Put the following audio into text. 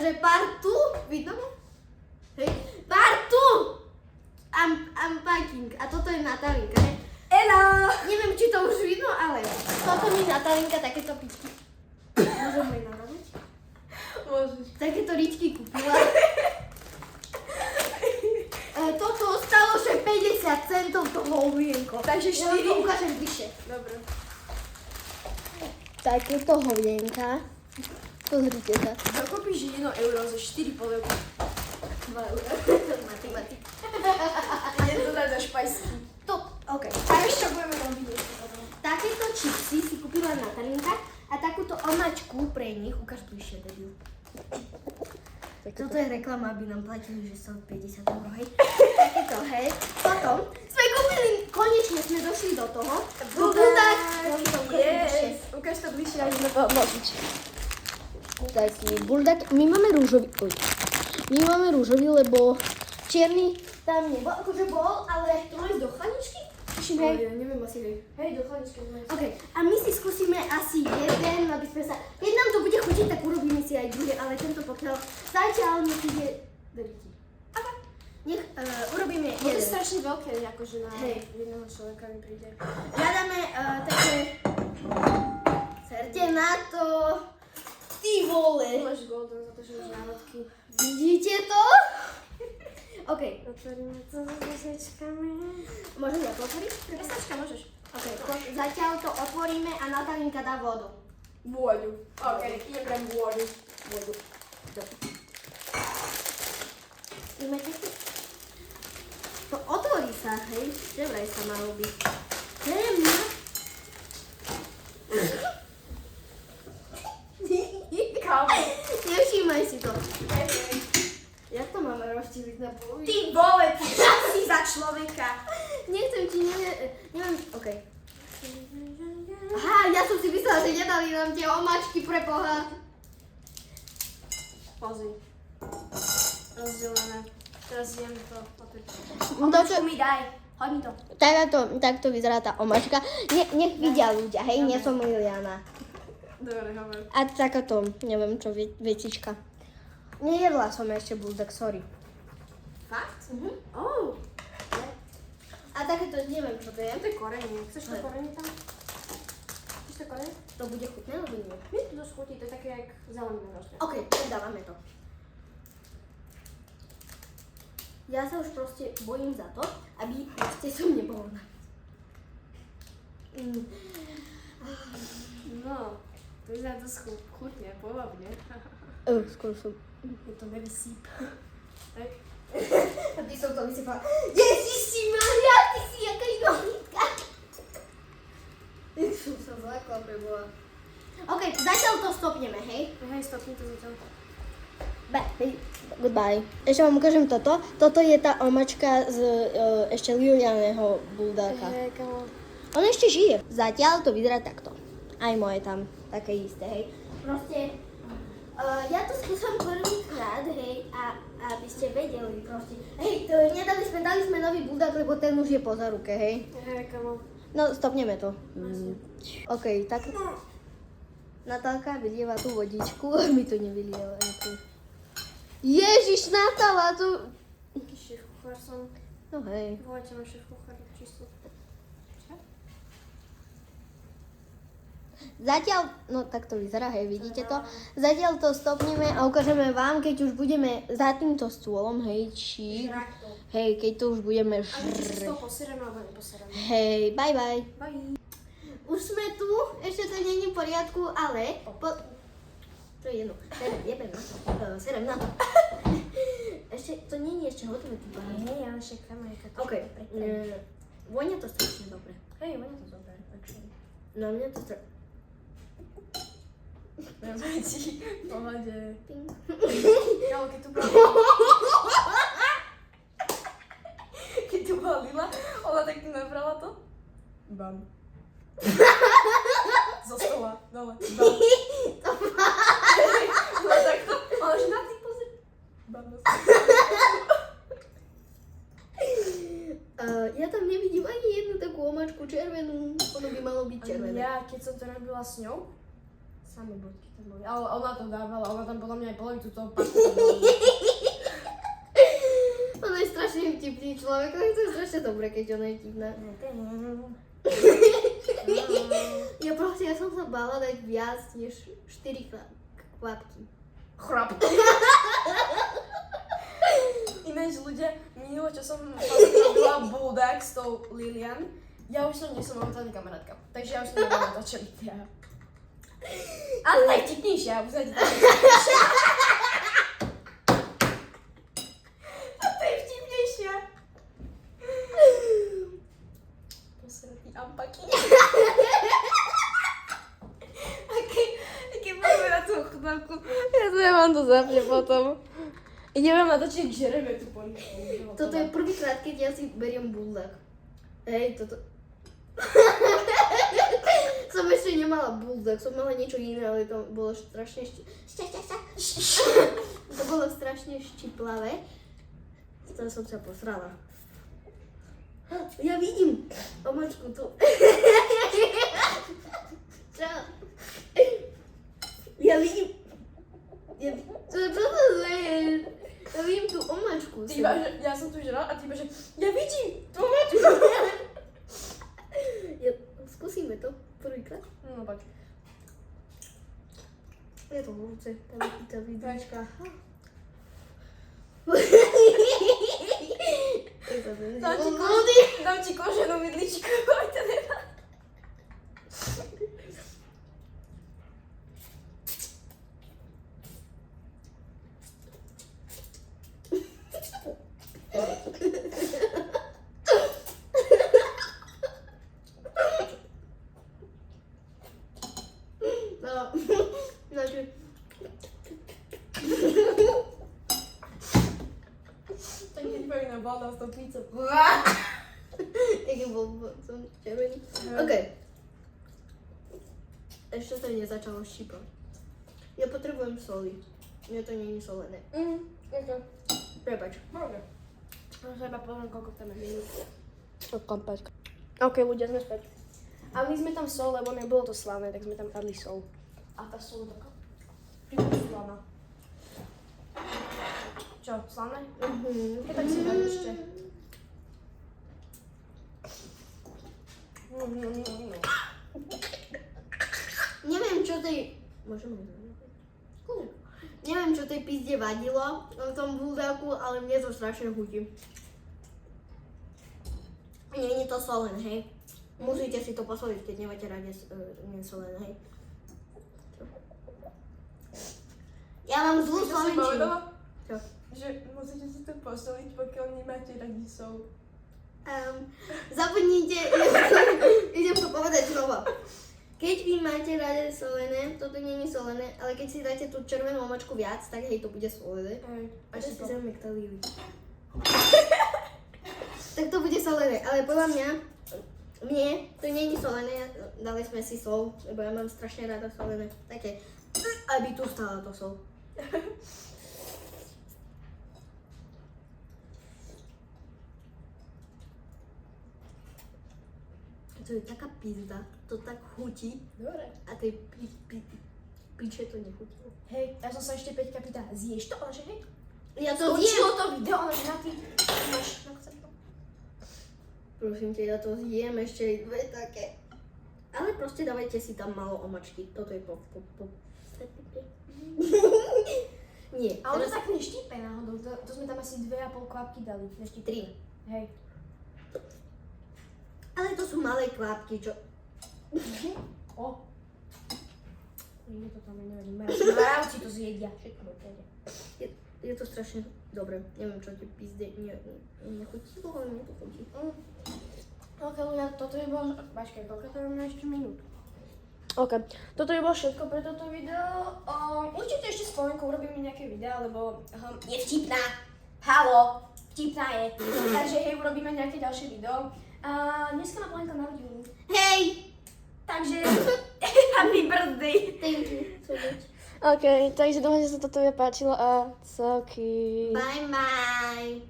Takže partu, vidno ma? Hej, partu! Unpacking. A toto je Natalinka, hej? Ela! Neviem, či to už vidno, ale toto mi Natalinka takéto pičky. Môžem ho narobiť? Môžeš. Takéto ričky kúpila. Toto stalo, že 50 centov to hovienko. Takže Ja vám 4. to ukážem vyššie. Dobre. Takéto hovienka. Pozrite sa. Dokopíš 1 euro za 4 polievky. 2 eur. Matematik. Je to dať za špajsky. To, OK. A ešte budeme robiť ešte potom. Takéto čipsy si kúpila Natalinka a takúto omačku pre nich. Ukáž bližšie, debil. Toto je reklama, aby nám platili, že sú 50 eur, hej. Takéto, hej. Potom sme kúpili, konečne sme došli do toho. Buldák. Yes. Ukáž to bližšie, aby sme to odložiť. Taký buldák. My máme rúžový, lebo čierny tam nebol, akože bol, ale to máš do chladničky? Hej. Ja neviem asi, hej, do chladničky sme. OK, a my si skúsime asi jeden, aby sme sa... Keď nám to bude chutiť, tak urobíme si aj druhé, ale tento pokiaľ zatiaľ nech ide do ryti. Nech urobíme Je to jeden. strašne veľké, akože na Hej. jedného človeka mi príde. Hľadáme také... Serte na to... Ty vole! Máš golden za to, že máš národky. Vidíte to? OK, Otvoríme to s hviezdičkami. môžem ja to otvoriť? Presačka, môžeš. OK, zatiaľ to otvoríme a Natalinka dá vodu. Vôľu. OK, idem dať vôľu. Ideme teky. To otvorí sa, hej? Že vraj sa malo byť. Témna. Kámo. Nevšímaj si to. Jak to máme rozčíliť na polovicu? Ty vole, ty čo si za človeka? Nechcem ti, neviem, OK. Aha, ja som si myslela, že nedali nám tie omačky pre Boha. Pozri. Rozdelené. Teraz jem to. No to, mi daj. Hoď mi to. takto vyzerá tá omačka. Nech vidia ľudia, hej, nie som Liliana. Dobre, hovor. A takáto, neviem čo, vecička. Nejedla som ešte buldák, sorry. Fakt? Mhm. Oh. A takéto, neviem čo to je. To je korenie. Chceš to Hej. korenie tam? Chceš to korenie? To bude chutné, alebo nie? Mne to dosť chutí, to je také jak zelenina vlastne. OK, tak dávame to. Ja sa už proste bojím za to, aby proste som nebola na... No, to vyzerá dosť chutne, pôvabne. Skoro som... Je to very síp. Tak. A ty som to vysypala. Ježiši Maria, ty si jaká ignorinka. Som sa zlakla pre Boha. OK, zatiaľ to stopneme, hej? Hej, stopni to zatiaľ. Goodbye. Ešte vám ukážem toto. Toto je tá omačka z ešte Lilianého buldáka. Hej, kamo. On ešte žije. Zatiaľ to vyzerá takto. Aj moje tam také isté, hej. Proste, ja to skúšam prvýkrát, hej, a aby ste vedeli proste. Hej, dali sme nový buldák, lebo ten už je poza ruke, hej. Hej, kamo. No, stopneme to. OK, tak... Natálka vylieva tú vodičku, my to nevylieva. Ježiš, Natála, tu... Šéf kuchár som. No hej. Volajte ma šéf kuchár, čisto. Čo? Zatiaľ, no tak to vyzerá, hej, vidíte to? Zatiaľ to stopneme a ukážeme vám, keď už budeme za týmto stôlom, hej, či... Žrať to. Hej, keď to už budeme A my sa z žrať. toho posereme alebo neposereme. Hej, bye bye. Bye. Už sme tu, ešte to není v poriadku, ale... To je jedno. Jebem na to. Serem na to. Ešte, to není ešte hotové, ty pane. Hej, ale však tam je to. OK. Vonia to strašne dobre. Hej, vonia to dobre, actually. No mňa to strašne... Nevadí, pohode. Ping. Kámo, keď tu bola... Keď tu bola Lila, ona tak nabrala to. Bam. Zo stola, dole. Bam. Ona takto, ona že na ty pozri. Bam, na Ja tam nevidím ani jednu takú omačku červenú. Ono by malo byť červené. Ja, keď som to robila s ňou, Samé bodky tam boli. Ale ona to dávala, ona tam podľa mňa aj polovicu toho paku. Ona je strašne vtipný človek, ale to je strašne dobré, keď ona je vtipná. Ja proste, ja som sa bála dať viac než 4 kvapky. Chrap. Ináč ľudia, minulo, čo som robila Bulldog s tou Lilian, ja už som nie som momentálne kamarátka, takže ja už som nebudem natáčať videa. Ale najvtipnejšia, už znajte najvtipnejšia. A to je vtipnejšia. Posratý ampaky. Keď budeme na tú ochutnávku, ja vám to zapne potom. Ideme natočiť, žereme tú polievku. Toto je prvýkrát, keď ja si beriem bulldog. Hej, toto... Som ešte nemala bulldog, som mala niečo iné, ale to bolo strašne To bolo strašne štiplavé. Teraz som sa posrala. Ja vidím omačku tu. Čo? Ja vidím. Čo to je? Ja vidím tú omačku. Ty iba, že ja som tu žrala a ty iba, že ja vidím tú omačku. Skúsime to prvýkrát. No poď. Je to horúce, tá vidlička. Dám ti koženú vidličku, aj to nemá. Tak je iba iná balda s tou pizzou. Jaký bol som červený. OK. Ešte to nezačalo šípať. Ja potrebujem soli. Mne to nie je solené. Okay. Prepač. Dobre. No sa iba pozriem, koľko tam je minút. OK, ľudia, sme späť. A my sme tam sol, lebo nebolo to slané, tak sme tam padli sol. A tá sol je taká slaná. Čo, slané? Keď tak si dám ešte. Neviem, čo tej... Môžeme Neviem, čo tej pizde vadilo v tom bulldogku, ale mne to strašne chutí. Nie je to solené, hej? Musíte si to posoliť, keď nemáte radi nesolené, hej? Ja mám zlú slovenčinu. Čo? Že musíte si to posoliť, pokiaľ nemáte radi sol. Zabudnite, idem to povedať znova. Keď vy máte radi solené, toto nie je solené, ale keď si dáte tú červenú omačku viac, tak hej, to bude solené. A ešte si zaujímavé, kto líli. Tak to bude solené, ale podľa mňa, mne to nie je solené, dali sme si sol, lebo ja mám strašne rada solené. Také, aby tu stala to sol. To je taká pizda, to tak chutí Dobre. a tej piče to nechutí. Hej, ja som sa ešte Peťka pýta, zješ to? Ona že hej. Ja to Skončilo zjem. to video, ona že na ty máš na to. Prosím ťa, ja to zjem ešte dve také. Ale proste dávajte si tam malo omačky, toto je po. Nie, Ale to teraz tak neštípe náhodou, to sme tam asi 2,5 kvapky dali, neštípe. 3. Hej. Ale to sú malé kvapky, čo... O. Nie to tam, neviem, mravci to zjedia, všetko do pôjde. Je to strašne dobré, neviem čo ti pizde nechutilo, ale mne to chutí. Ok, ľudia, toto je bolo... Počkaj, koľko to máme ešte minút? Ok, toto je bolo všetko pre toto video. Určite ešte s Polenkou urobíme nejaké videá, lebo je vtipná. Halo, vtipná je. Takže hej, urobíme nejaké ďalšie video. A dneska má Polenka narodeniny. Hej! Takže happy birthday. Thank you so much. Ok, takže dúfam, že sa toto video páčilo a celky. Bye bye!